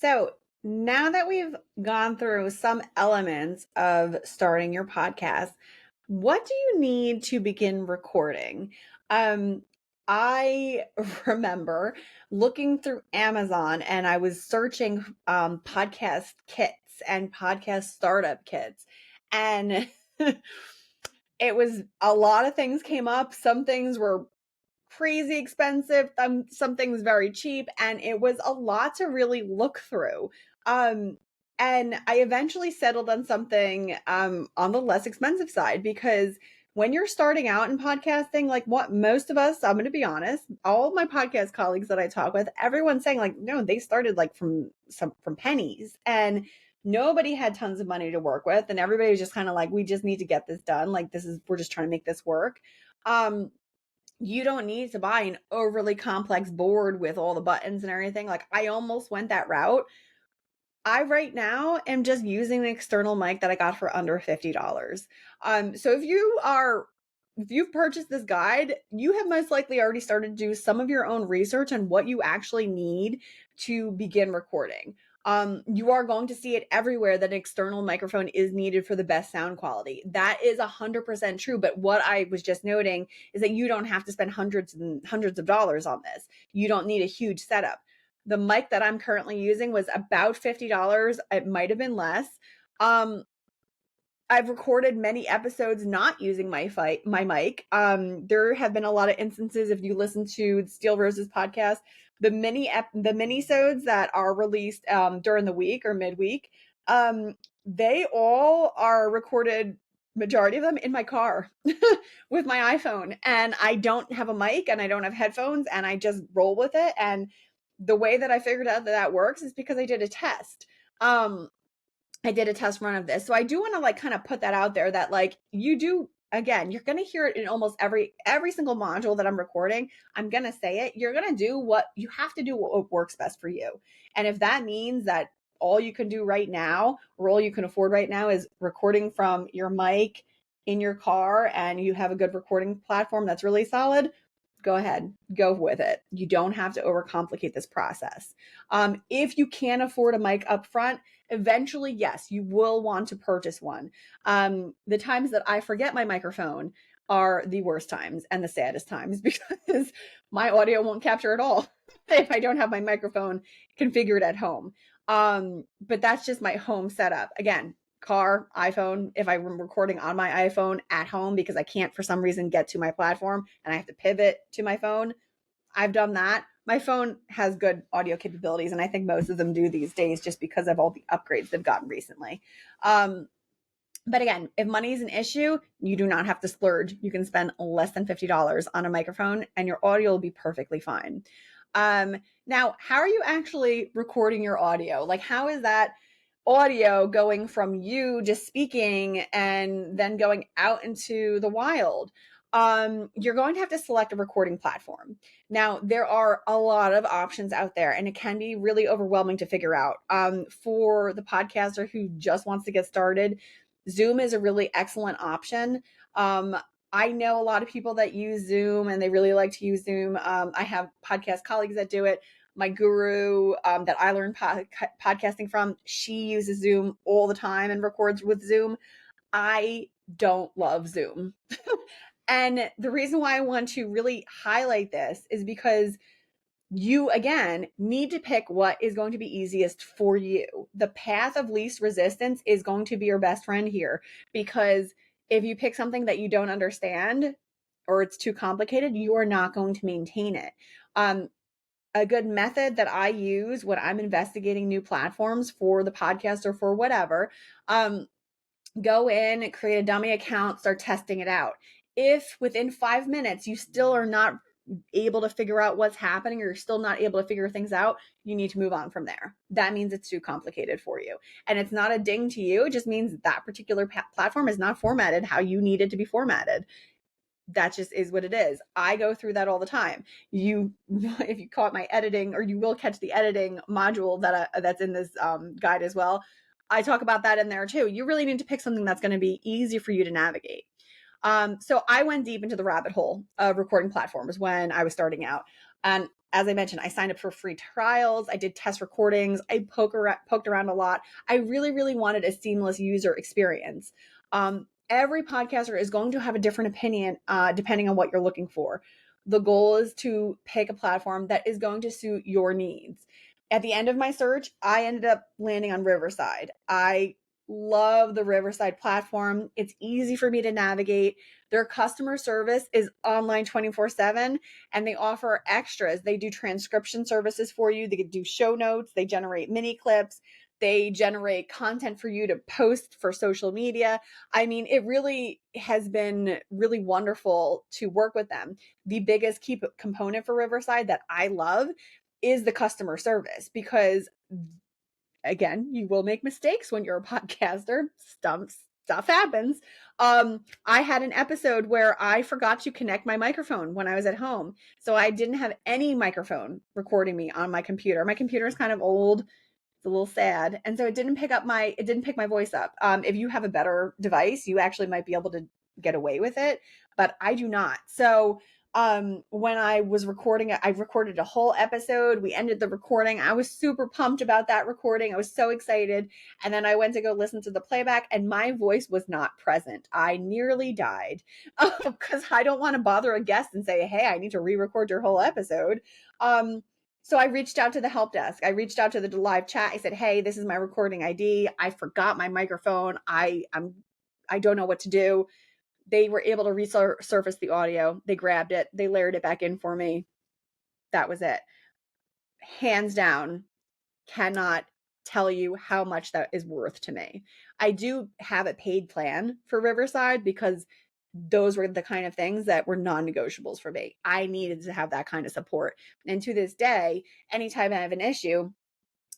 So now that we've gone through some elements of starting your podcast, what do you need to begin recording? Um, I remember looking through Amazon and I was searching podcast kits and podcast startup kits. And it was a lot of things came up. Some things were crazy expensive, some things very cheap, and it was a lot to really look through. Um, and I eventually settled on something on the less expensive side because when you're starting out in podcasting, like what most of us, I'm going to be honest, all of my podcast colleagues that I talk with, everyone's saying like, no, they started like from pennies and nobody had tons of money to work with. And everybody was just kind of like, we just need to get this done. Like we're just trying to make this work. Um, you don't need to buy an overly complex board with all the buttons and everything. Like I almost went that route. I right now am just using an external mic that I got for under $50. So if you've purchased this guide, you have most likely already started to do some of your own research on what you actually need to begin recording. You are going to see it everywhere that an external microphone is needed for the best sound quality. That is 100% true. But what I was just noting is that you don't have to spend hundreds and hundreds of dollars on this. You don't need a huge setup. The mic that I'm currently using was about $50. It might have been less. I've recorded many episodes not using my mic. There have been a lot of instances, if you listen to Steel Rose's podcast, the mini-sodes that are released during the week or midweek, they all are recorded, majority of them in my car with my iPhone. And I don't have a mic and I don't have headphones and I just roll with it. And the way that I figured out that works is because I did a test. I did a test run of this. So I do want to like kind of put that out there that like you do, again, you're going to hear it in almost every single module that I'm recording. I'm going to say it. You're going to do what you have to do, what works best for you. And if that means that all you can do right now or all you can afford right now is recording from your mic in your car and you have a good recording platform that's really solid, go ahead, go with it. You don't have to overcomplicate this process. If you can't afford a mic up front, eventually, yes, you will want to purchase one. The times that I forget my microphone are the worst times and the saddest times because my audio won't capture at all if I don't have my microphone configured at home. But that's just my home setup. Again, car, iPhone, if I'm recording on my iPhone at home because I can't for some reason get to my platform and I have to pivot to my phone, I've done that. My phone has good audio capabilities, and I think most of them do these days just because of all the upgrades they've gotten recently. But again, if money is an issue, you do not have to splurge. You can spend less than $50 on a microphone and your audio will be perfectly fine. Now, how are you actually recording your audio? Like, how is that audio going from you just speaking and then going out into the wild? You're going to have to select a recording platform. Now, there are a lot of options out there, and it can be really overwhelming to figure out. For the podcaster who just wants to get started, Zoom is a really excellent option. I know a lot of people that use Zoom and they really like to use Zoom. I have podcast colleagues that do it. My guru that I learned podcasting from, she uses Zoom all the time and records with Zoom. I don't love Zoom. And the reason why I want to really highlight this is because you, again, need to pick what is going to be easiest for you. The path of least resistance is going to be your best friend here, because if you pick something that you don't understand or it's too complicated, you are not going to maintain it. A good method that I use when I'm investigating new platforms for the podcast or for whatever, go in, create a dummy account, start testing it out. If within 5 minutes you still are not able to figure out what's happening or you're still not able to figure things out, you need to move on from there. That means it's too complicated for you. And it's not a ding to you. It just means that particular platform is not formatted how you need it to be formatted. That just is what it is. I go through that all the time. If you caught my editing, or you will catch the editing module that's in this guide as well, I talk about that in there too. You really need to pick something that's going to be easy for you to navigate. So I went deep into the rabbit hole of recording platforms when I was starting out. And as I mentioned, I signed up for free trials. I did test recordings. I poked around a lot. I really, really wanted a seamless user experience. Every podcaster is going to have a different opinion depending on what you're looking for. The goal is to pick a platform that is going to suit your needs. At the end of my search, I ended up landing on Riverside. I love the Riverside platform. It's easy for me to navigate. Their customer service is online 24/7, and they offer extras. They do transcription services for you. They do show notes. They generate mini clips. They generate content for you to post for social media. I mean, it really has been really wonderful to work with them. The biggest key component for Riverside that I love is the customer service, because again, you will make mistakes when you're a podcaster. Stuff happens. I had an episode where I forgot to connect my microphone when I was at home. So I didn't have any microphone recording me on my computer. My computer is kind of old. It's a little sad. And so it didn't pick my voice up. If you have a better device, you actually might be able to get away with it, but I do not. So when I was recording it, I recorded a whole episode. We ended the recording. I was super pumped about that recording. I was so excited. And then I went to go listen to the playback, and my voice was not present. I nearly died because I don't want to bother a guest and say, hey, I need to re-record your whole episode. So I reached out to the help desk. I reached out to the live chat. I said, hey, this is my recording ID. I forgot my microphone. I don't know what to do. They were able to resurface the audio. They grabbed it. They layered it back in for me. That was it. Hands down, cannot tell you how much that is worth to me. I do have a paid plan for Riverside because those were the kind of things that were non-negotiables for me. I needed to have that kind of support. And to this day, anytime I have an issue,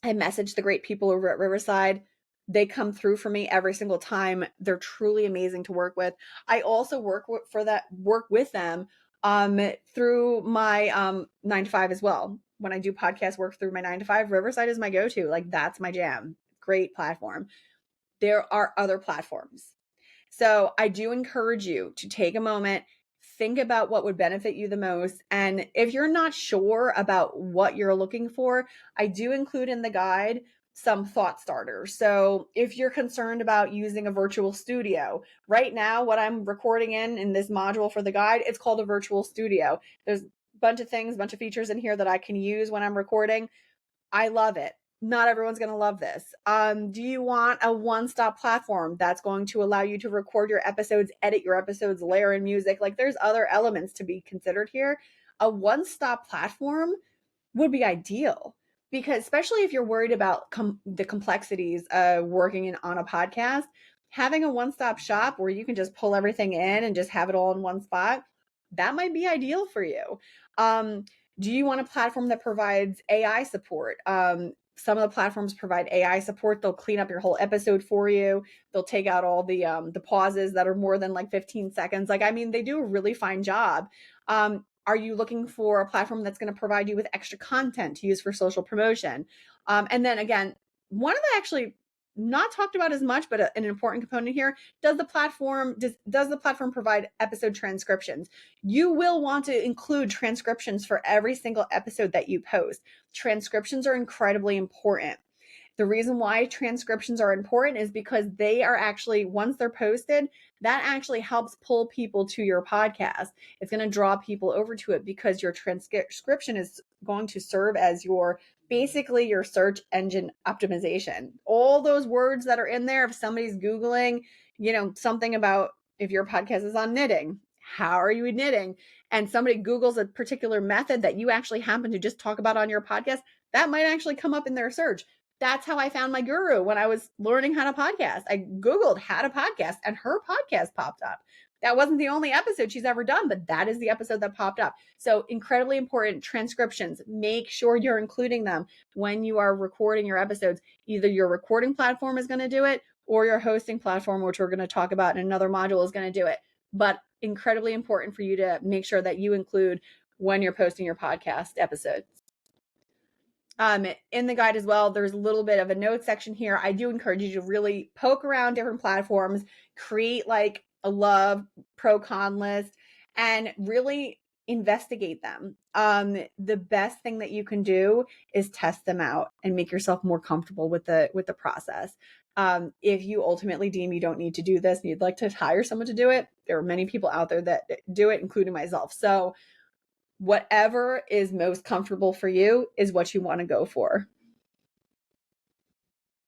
I message the great people over at Riverside. They come through for me every single time. They're truly amazing to work with. I also work with them through my 9 to 5 as well. When I do podcast work through my 9 to 5, Riverside is my go-to. Like, that's my jam. Great platform. There are other platforms. So I do encourage you to take a moment, think about what would benefit you the most. And if you're not sure about what you're looking for, I do include in the guide some thought starters. So if you're concerned about using a virtual studio, right now, what I'm recording in this module for the guide, it's called a virtual studio. There's a bunch of things, a bunch of features in here that I can use when I'm recording. I love it. Not everyone's going to love this. Do you want a one-stop platform that's going to allow you to record your episodes, edit your episodes, layer in music? Like, there's other elements to be considered here. A one-stop platform would be ideal, because especially if you're worried about the complexities of working on a podcast, having a one-stop shop where you can just pull everything in and just have it all in one spot, that might be ideal for you. Do you want a platform that provides AI support? Some of the platforms provide AI support. They'll clean up your whole episode for you. They'll take out all the pauses that are more than like 15 seconds. Like, I mean, they do a really fine job. Are you looking for a platform that's going to provide you with extra content to use for social promotion? And then again, one of the actually not talked about as much, but an important component here, does the platform provide episode transcriptions? You will want to include transcriptions for every single episode that you post. Transcriptions are incredibly important. The reason why transcriptions are important is because they are actually, once they're posted, that actually helps pull people to your podcast. It's going to draw people over to it because your transcription is going to serve as basically your search engine optimization. All those words that are in there, if somebody's Googling, something about, if your podcast is on knitting, how are you knitting? And somebody Googles a particular method that you actually happen to just talk about on your podcast, that might actually come up in their search. That's how I found my guru when I was learning how to podcast. I Googled how to podcast and her podcast popped up. That wasn't the only episode she's ever done, but that is the episode that popped up. So incredibly important transcriptions. Make sure you're including them when you are recording your episodes. Either your recording platform is going to do it or your hosting platform, which we're going to talk about in another module, is going to do it. But incredibly important for you to make sure that you include when you're posting your podcast episodes. In the guide as well, there's a little bit of a notes section here. I do encourage you to really poke around different platforms, create like a love pro con list, and really investigate them. The best thing that you can do is test them out and make yourself more comfortable with the process. If you ultimately deem you don't need to do this and you'd like to hire someone to do it, there are many people out there that do it, including myself. So whatever is most comfortable for you is what you want to go for.